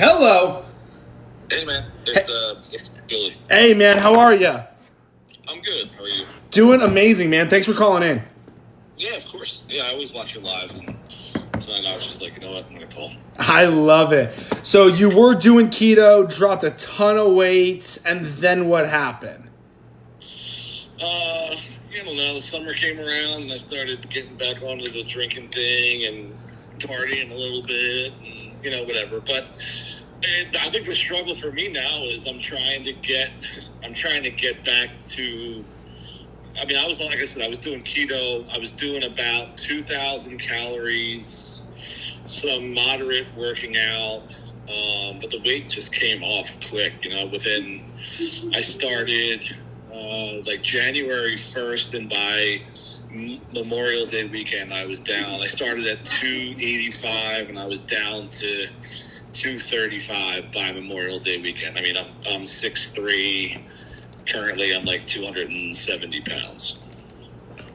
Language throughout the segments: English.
Hello. Hey man, it's Billy. Hey man, how are you? I'm good. How are you? Doing amazing, man. Thanks for calling in. Yeah, of course. Yeah, I always watch you live, and tonight I was just like, you know what, I'm gonna call. I love it. So you were doing keto, dropped a ton of weight, and then what happened? I don't know. The summer came around, and I started getting back onto the drinking thing and partying a little bit, and whatever. But I think the struggle for me now is I'm trying to get back to. I mean, I was doing keto. I was doing about 2,000 calories, some moderate working out, but the weight just came off quick. I started like January 1st, and by Memorial Day weekend, I was down. I started at 285, and I was down to 235 by Memorial Day weekend. I mean, I'm 6'3". Currently, I'm like 270 pounds.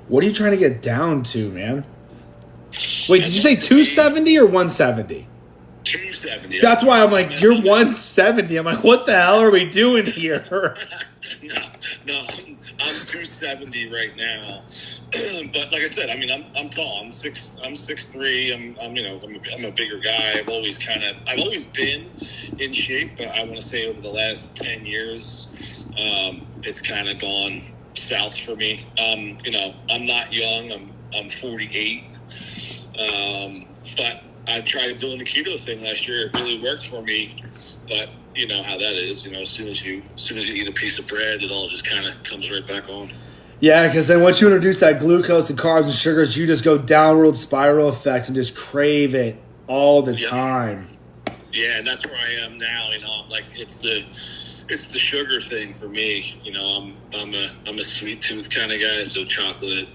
What are you trying to get down to, man? Wait, did you say 270 or 170? 270. That's why I'm like, you're 170. I'm like, what the hell are we doing here? No, I'm 270 right now. But like I said, I mean, I'm tall. I'm 6'3". I'm a bigger guy. I've always been in shape, but I want to say over the last 10 years, it's kind of gone south for me. I'm not young. I'm 48. But I tried doing the keto thing last year. It really worked for me, but you know how that is. As soon as you eat a piece of bread, it all just kind of comes right back on. Yeah, because then once you introduce that glucose and carbs and sugars, you just go downward spiral effect and just crave it all the time. Yeah, and that's where I am now. I'm like, it's the sugar thing for me. I'm a sweet tooth kind of guy, so chocolate,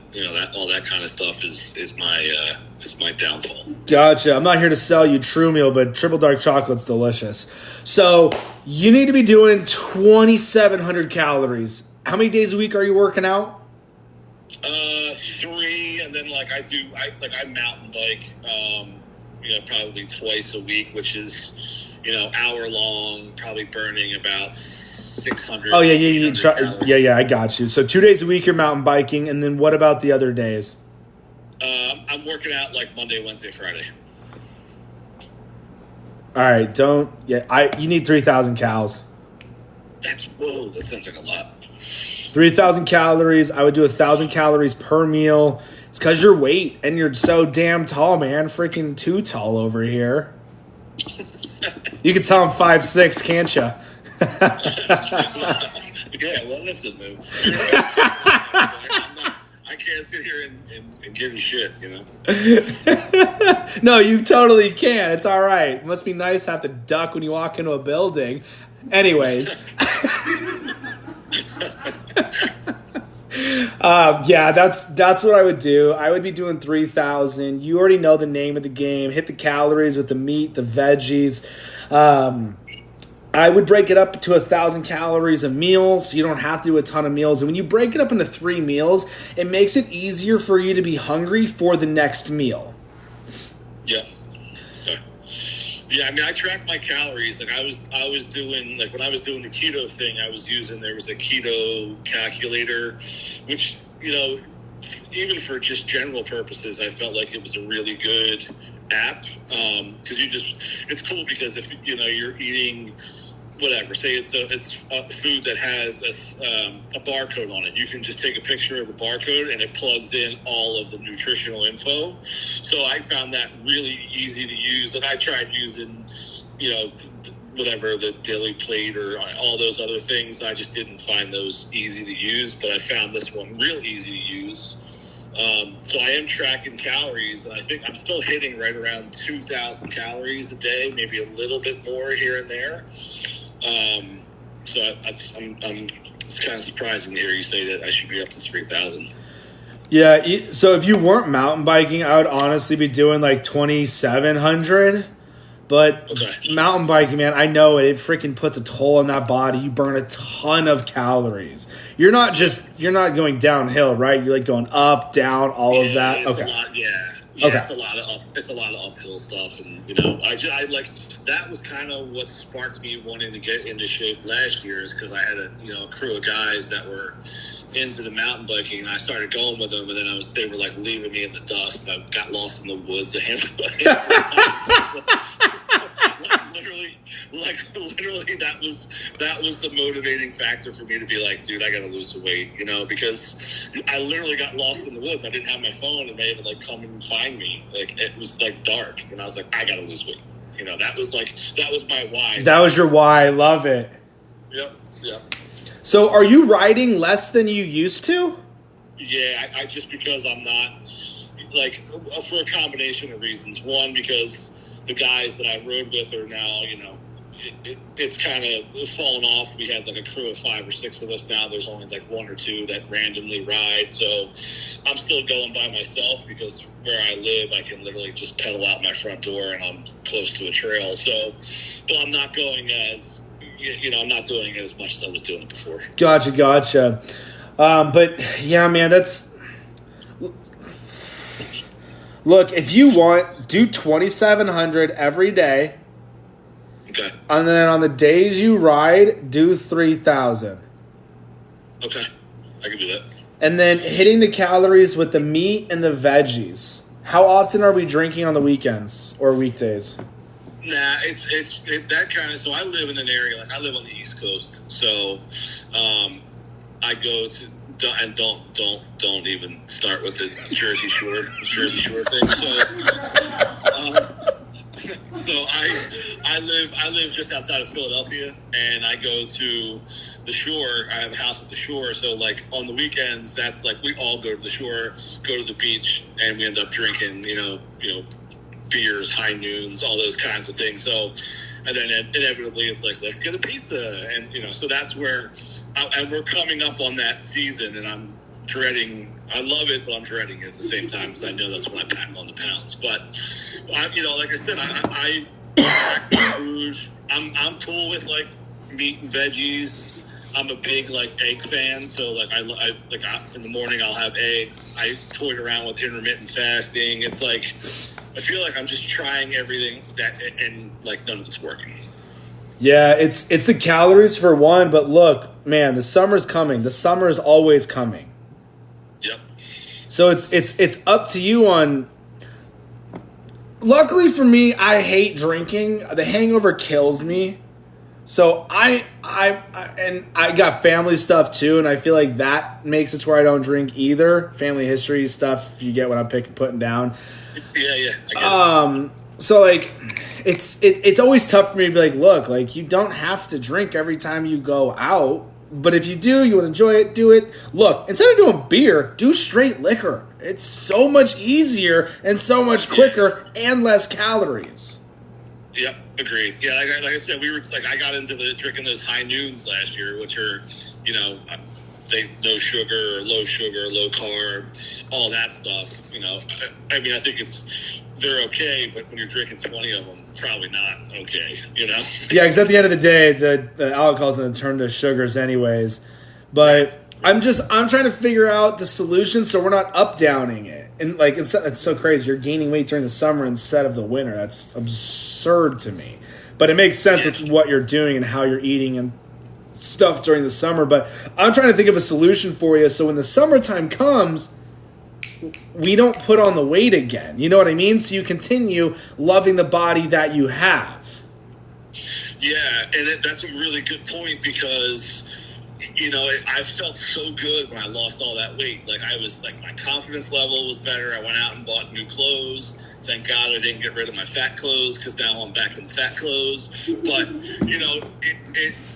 all that kind of stuff is my downfall. Gotcha. I'm not here to sell you True Meal, but triple dark chocolate's delicious. So you need to be doing 2,700 calories. How many days a week are you working out? 3, and then I mountain bike, probably twice a week, which is, hour long, probably burning about 600. Oh yeah, I got you. So 2 days a week you're mountain biking, and then what about the other days? I'm working out like Monday, Wednesday, Friday. All right, you need 3,000 calories. That sounds like a lot. 3,000 calories. I would do 1,000 calories per meal. It's because your weight and you're so damn tall, man. Freaking too tall over here. You can tell I'm 5'6", can't you? Yeah, well, listen, man. I can't sit here and give you shit, No, you totally can. It's all right. It must be nice to have to duck when you walk into a building. Anyways. That's what I would do. I would be doing 3,000. You already know the name of the game. Hit the calories with the meat, the veggies. I would break it up to 1,000 calories a meal, so you don't have to do a ton of meals. And when you break it up into 3 meals, it makes it easier for you to be hungry for the next meal. Yeah. Okay. Yeah, I mean, I track my calories. Like I was doing, like when I was doing the keto thing, there was a keto calculator, which, even for just general purposes, I felt like it was a really good app. Because it's cool because if, you're eating whatever, say it's a food that has a barcode on it, you can just take a picture of the barcode and it plugs in all of the nutritional info. So I found that really easy to use, and I tried using, whatever, the Daily Plate or all those other things. I just didn't find those easy to use, but I found this one real easy to use. So I am tracking calories, and I think I'm still hitting right around 2,000 calories a day, maybe a little bit more here and there. So it's kind of surprising to hear you say that I should be up to 3,000. Yeah, so if you weren't mountain biking, I would honestly be doing like 2,700. But mountain biking, man, I know it freaking puts a toll on that body. You burn a ton of calories. You're not going downhill, right? You're like going up, down, all of that. It's a lot, yeah. Yeah, Okay. it's a lot of uphill stuff, and I like that was kind of what sparked me wanting to get into shape last year, is because I had a crew of guys that were into the mountain biking, and I started going with them, and then they were like leaving me in the dust, and I got lost in the woods a handful of times. Literally, that was the motivating factor for me to be like, dude, I gotta lose some weight, because I literally got lost in the woods. I didn't have my phone, and they had to like come and find me. Like, it was like dark, and I was like, I gotta lose weight. That was my why. That was your why. I love it. Yep. So are you riding less than you used to? Yeah, I just because I'm not, like, for a combination of reasons. One, because the guys that I rode with are now, it's kind of fallen off. We had like a crew of 5 or 6 of us now. There's only like 1 or 2 that randomly ride. So I'm still going by myself, because where I live, I can literally just pedal out my front door and I'm close to a trail. So, but I'm not going I'm not doing it as much as I was doing it before. Gotcha. But yeah, man, look, if you want, do 2,700 every day. Okay. And then on the days you ride, do 3,000. Okay. I can do that. And then hitting the calories with the meat and the veggies. How often are we drinking on the weekends or weekdays? Nah, it's that kind of. So I live in an area, like I live on the East Coast. So, I go to, and don't even start with the Jersey Shore thing. So I live just outside of Philadelphia, and I go to the shore. I have a house at the shore, so like on the weekends, that's like we all go to the shore, go to the beach, and we end up drinking, beers, high noons, all those kinds of things. So, and then inevitably it's like, let's get a pizza, and so that's where, and we're coming up on that season, and I'm dreading. I love it, but I'm dreading it at the same time, because I know that's when I pack on the pounds. But like I said, I track my food. I'm cool with like meat and veggies. I'm a big like egg fan, so like I in the morning I'll have eggs. I toyed around with intermittent fasting. It's like I feel like I'm just trying everything and like none of it's working. Yeah, it's the calories for one, but look, man, the summer's coming. The summer is always coming. Yep. So it's up to you on. Luckily for me, I hate drinking. The hangover kills me. So I got family stuff too, and I feel like that makes it to where I don't drink either. Family history stuff, if you get what I'm putting down. Yeah, I get it. So like, it's always tough for me to be like, look, like you don't have to drink every time you go out, but if you do, you want to enjoy it, do it. Look, instead of doing beer, do straight liquor. It's so much easier and so much quicker and less calories. Yep, agreed. Yeah, like I said, I got into drinking those high noons last year, which are, no sugar or low sugar, low carb, all that stuff. I mean, I think they're okay, but when you're drinking 20 of them, probably not okay. Yeah, because at the end of the day, the alcohol's going to turn to sugars anyways. But I'm trying to figure out the solution so we're not up-downing it. And like it's so crazy. You're gaining weight during the summer instead of the winter. That's absurd to me. But it makes sense with what you're doing and how you're eating and stuff during the summer. But I'm trying to think of a solution for you so when the summertime comes, we don't put on the weight again. You know what I mean? So you continue loving the body that you have. Yeah, and that's a really good point, because I felt so good when I lost all that weight. Like I was like, my confidence level was better. I went out and bought new clothes. Thank God I didn't get rid of my fat clothes, because now I'm back in the fat clothes. But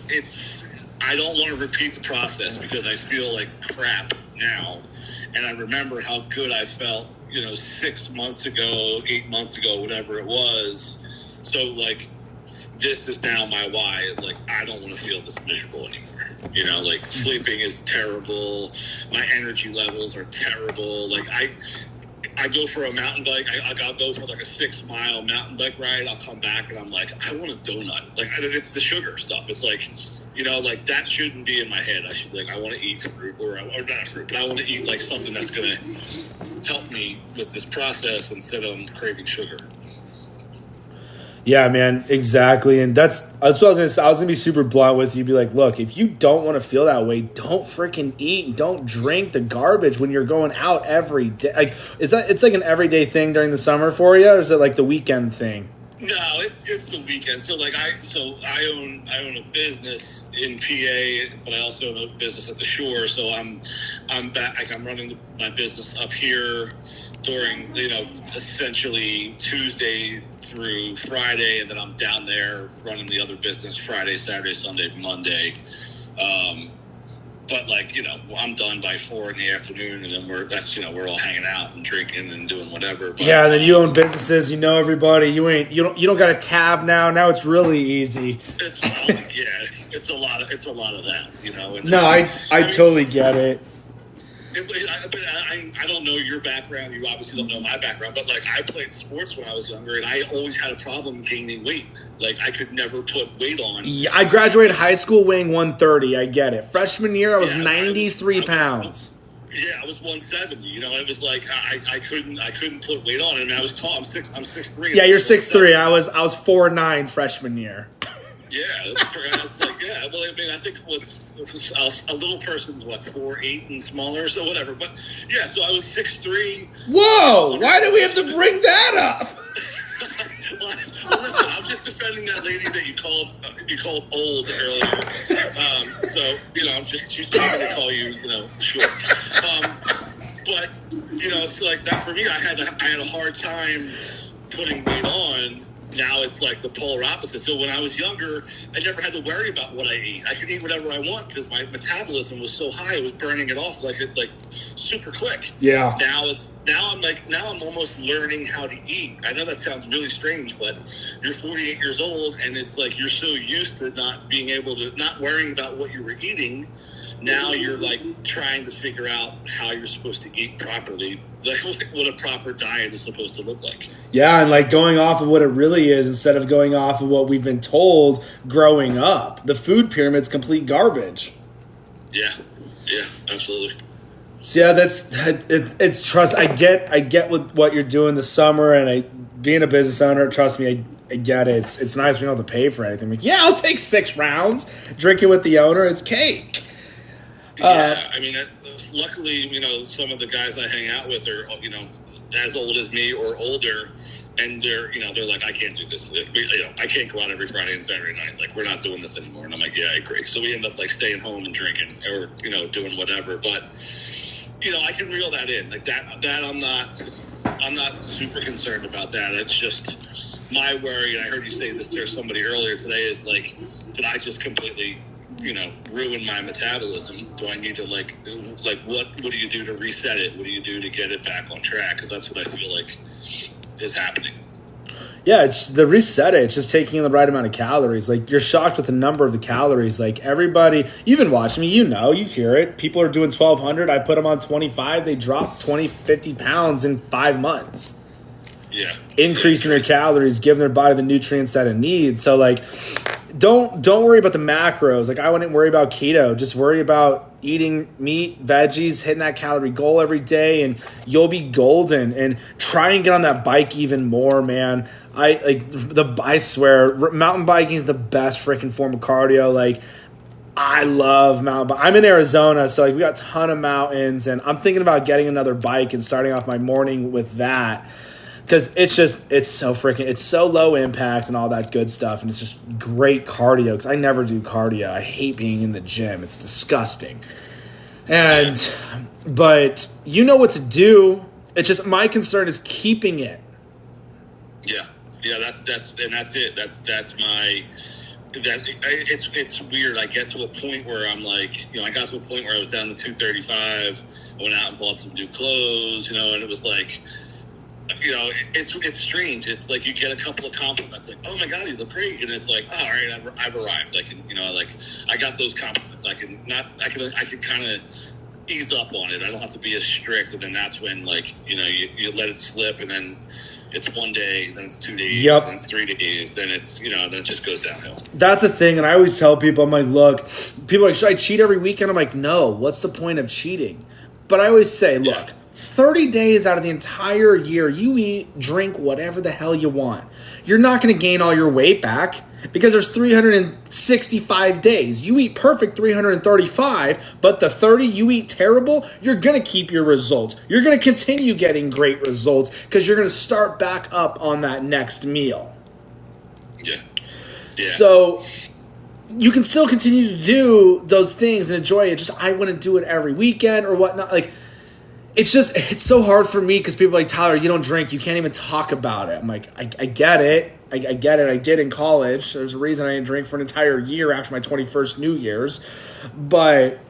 it's I don't want to repeat the process, because I feel like crap now. And I remember how good I felt, 6 months ago, 8 months ago, whatever it was. So like, this is now my why, is like, I don't want to feel this miserable anymore. Like sleeping is terrible. My energy levels are terrible. Like I go for a mountain bike. I'll go for like a 6-mile mountain bike ride. I'll come back and I'm like, I want a donut. Like it's the sugar stuff. It's like, You know, like that shouldn't be in my head. I should be like, I want to eat fruit or not fruit, but I want to eat like something that's going to help me with this process instead of craving sugar. Yeah, man, exactly. And that's what I was going to say. I was going to be super blunt with you. Be like, look, if you don't want to feel that way, don't freaking eat. Don't drink the garbage when you're going out every day. Like, it's like an everyday thing during the summer for you, or is it like the weekend thing? No, it's the weekend. So like I own a business in PA, but I also own a business at the shore. So I'm back. Like I'm running my business up here during essentially Tuesday through Friday, and then I'm down there running the other business Friday, Saturday, Sunday, Monday. But like, I'm done by 4 PM, and then we're all hanging out and drinking and doing whatever. But, yeah, and then you own businesses, you know everybody. You don't got a tab now. Now it's really easy. It's a lot of that, And, no, I totally get it. I don't know your background. You obviously don't know my background, but like I played sports when I was younger, and I always had a problem gaining weight. Like I could never put weight on. Yeah, I graduated high school weighing 130. I get it. Freshman year, I was 93 pounds. Yeah, I was 170. It was like I couldn't put weight on. I was tall. I'm 6'3". Yeah, you're 6'3". I was 4'9" freshman year. Yeah, it's like, yeah. Well, I mean, I think a little person's 4'8" and smaller, so whatever. But yeah, so I was 6'3". Whoa! Why do we have to bring that up? Well, listen, I'm just defending that lady that you called old earlier. So she's not going to call you, short. But it's like that for me. I had a hard time putting weight on. Now it's like the polar opposite. So when I was younger, I never had to worry about what I ate. I could eat whatever I want because my metabolism was so high; it was burning it off like super quick. Yeah. Now I'm almost learning how to eat. I know that sounds really strange, but you're 48 years old, and it's like you're so used to not worrying about what you were eating. Now you're like trying to figure out how you're supposed to eat properly, like what a proper diet is supposed to look like. Yeah, and like going off of what it really is instead of going off of what we've been told growing up. The food pyramid's complete garbage. Yeah, absolutely. So yeah, it's trust. I get what you're doing this summer, and being a business owner, trust me, I get it. It's nice being able to pay for anything. Like, yeah, I'll take 6 rounds. Drink it with the owner. It's cake. Yeah, I mean, luckily, some of the guys I hang out with are, as old as me or older, and they're like, I can't do this. I can't go out every Friday and Saturday night. Like, we're not doing this anymore. And I'm like, yeah, I agree. So we end up like staying home and drinking or, doing whatever. But, I can reel that in. Like that I'm not super concerned about that. It's just my worry. And I heard you say this to somebody earlier today is like, did I just completely ruin my metabolism? Do I need to what do you do to reset it? What do you do to get it back on track? Because that's what I feel like is happening. Yeah, it's the reset it. It's just taking in the right amount of calories. Like, you're shocked with the number of the calories. Like, everybody, you've been watching me, you hear it. People are doing 1,200. I put them on 25. They drop 20, 50 pounds in 5 months. Yeah. Increasing their calories, giving their body the nutrients that it needs. So, like, don't worry about the macros. Like, I wouldn't worry about keto. Just worry about eating meat, veggies, hitting that calorie goal every day, and you'll be golden. And try and get on that bike even more, man. I swear, mountain biking is the best freaking form of cardio. Like, I love mountain biking. I'm in Arizona, so like we got a ton of mountains, and I'm thinking about getting another bike and starting off my morning with that. Because it's so low impact and all that good stuff, and it's just great cardio. Because I never do cardio. I hate being in the gym. It's disgusting. But you know what to do. It's just my concern is keeping it. Yeah. That's it. It's weird. I get to a point where I'm like, I got to a point where I was down to 235. I went out and bought some new clothes, and it was like. It's strange. It's like you get a couple of compliments, like, "Oh my God, you look great," and it's like, "Oh, all right, I've arrived." I got those compliments. I can kind of ease up on it. I don't have to be as strict, and then that's when you let it slip, and then it's 1 day, then it's 2 days, Yep. then it's 3 days, then it's, then it just goes downhill. That's a thing, and I always tell people, I'm like, look, people are like, should I cheat every weekend? I'm like, no, what's the point of cheating? But I always say, look, 30 days out of the entire year, you eat, drink, whatever the hell you want. You're not going to gain all your weight back because there's 365 days. You eat perfect 335, but the 30 you eat terrible, you're going to keep your results. You're going to continue getting great results because you're going to start back up on that next meal. Yeah. So you can still continue to do those things and enjoy it. Just I wouldn't do it every weekend or whatnot. Like, it's so hard for me because people are like, Tyler, you don't drink. You can't even talk about it. I'm like, I get it. I get it. I did in college. There's a reason I didn't drink for an entire year after my 21st New Year's. But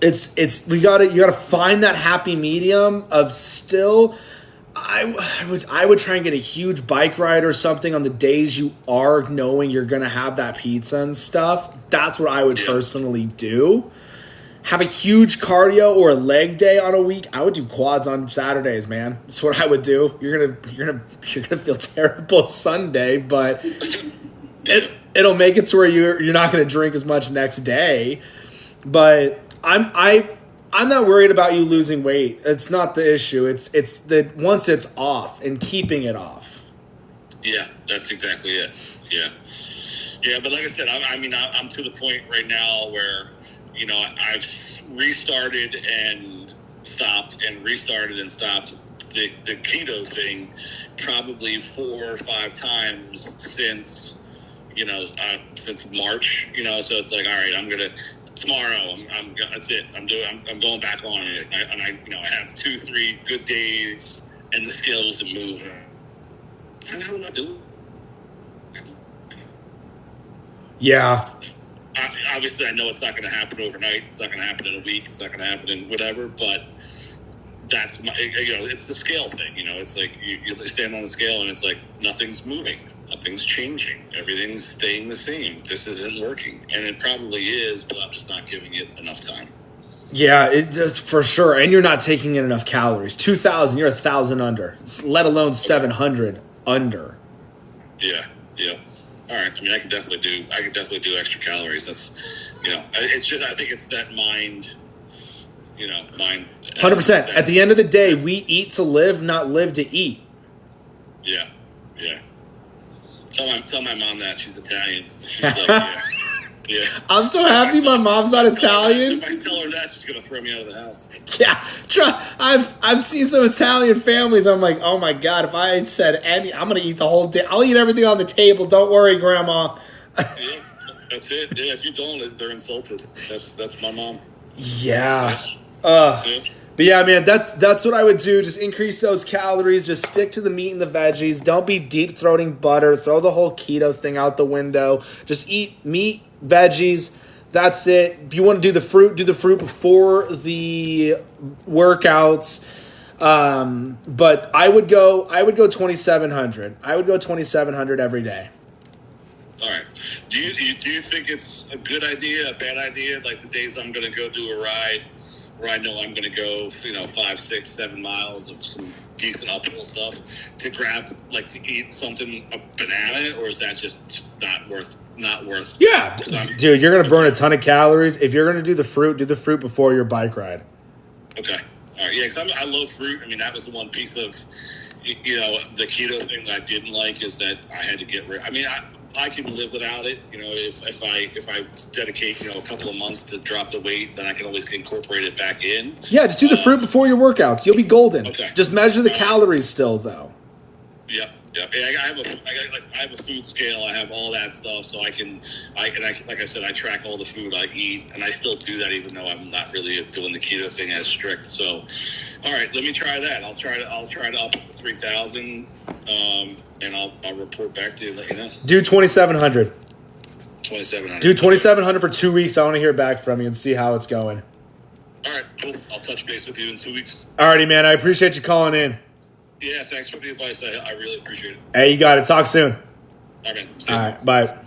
you gotta find that happy medium of still. I would try and get a huge bike ride or something on the days you are knowing you're gonna have that pizza and stuff. That's what I would personally do. Have a huge cardio or a leg day on a week. I would do quads on Saturdays, man. That's what I would do. You're gonna feel terrible Sunday, but it'll make it to where you're not gonna drink as much next day. But I'm not worried about you losing weight. It's not the issue. It's the once it's off and keeping it off. Yeah, that's exactly it. Yeah. But like I said, I'm to the point right now where, I've restarted and stopped and restarted and stopped the keto thing probably 4 or 5 times since March. So it's like, all right, tomorrow. That's it. I'm going back on it. I have 2-3 good days, and the scale doesn't move. I'm not doing. Yeah. Obviously, I know it's not going to happen overnight. It's not going to happen in a week. It's not going to happen in whatever. But that's it's the scale thing. It's like you stand on the scale and it's like nothing's moving, nothing's changing, everything's staying the same. This isn't working, and it probably is, but I'm just not giving it enough time. Yeah, it just for sure. And you're not taking in enough calories. 2,000, you're 1,000 under. Let alone 700 under. Yeah. All right. I could definitely do extra calories. That's, it's just, I think it's that mind. 100%. At the end of the day, we eat to live, not live to eat. Yeah. Tell my mom that. She's Italian. She's like, yeah. I'm so happy my mom's not Italian. If I tell her that, she's gonna throw me out of the house. Yeah, I've seen some Italian families. I'm like, oh my god, if I said I'm gonna eat the whole day. I'll eat everything on the table. Don't worry, Grandma. Yeah, that's it. Yeah, if you don't, they're insulted. That's my mom. Yeah. But yeah, man, that's what I would do. Just increase those calories. Just stick to the meat and the veggies. Don't be deep throating butter. Throw the whole keto thing out the window. Just eat meat, veggies. That's it. If you want to do the fruit before the workouts. But I would go 2,700. I would go 2,700 every day. All right. Do you think it's a good idea, a bad idea? Like the days I'm going to go do a ride where I know I'm going to go, 5, 6, 7 miles of some decent uphill stuff to grab, to eat something, a banana, or is that just not worth? Yeah, dude, you're going to burn a ton of calories. If you're going to do the fruit before your bike ride. Okay. All right. Yeah, because I love fruit. That was the one piece of, the keto thing that I didn't like is that I had to get rid. I can live without it. If I dedicate, a couple of months to drop the weight, then I can always incorporate it back in. Yeah, just do the fruit before your workouts. You'll be golden. Okay. Just measure the calories still, though. Yep. I have a food scale. I have all that stuff, so I can like I said, I track all the food I eat, and I still do that even though I'm not really doing the keto thing as strict. So, all right, let me try that. I'll try to up it to 3,000, and I'll report back to you and let you know. Do 2,700. 2,700. Do 2,700 for 2 weeks. I want to hear back from you and see how it's going. All right, cool. I'll touch base with you in 2 weeks. Alrighty, man. I appreciate you calling in. Yeah, thanks for the advice. I really appreciate it. Hey, you got it. Talk soon. All right, man. All right, bye.